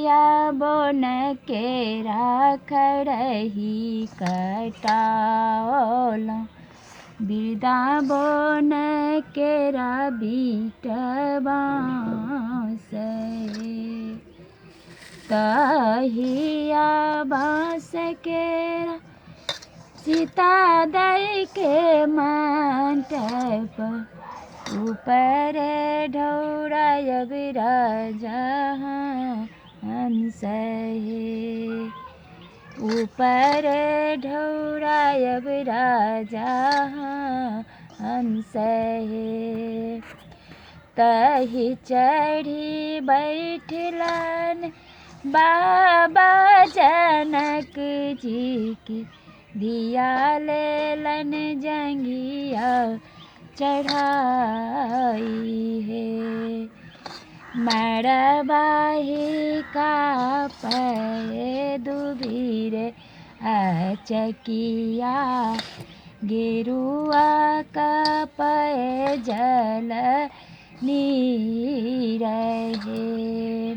तहिया बोन केरा खड़ही कटाओलौं। बिरदा बोन केरा बीट बाँस तहिया बाँस केरा सीता दई के मंटप ऊपर ढौरायब राजा हंस ऊपर ढौरायब राजा हंस तहि चढ़ी बैठलन बाबा जनक जी की दिया लेलन जंघिया चढ़ाई है। मड़बाही का पे दुबीर चकिया गेरुआ का पे जल नीर है।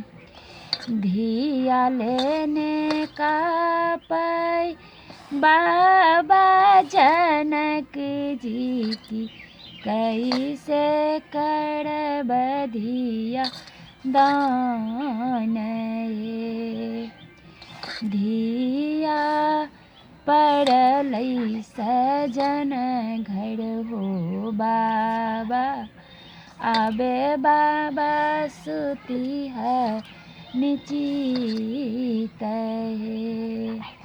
धिया लेने का पे बाबा जनक जी की कैसे करब धिया दान धिया पड़लै सजन घर हो बाबा आबे बाबा सुती है निचित है।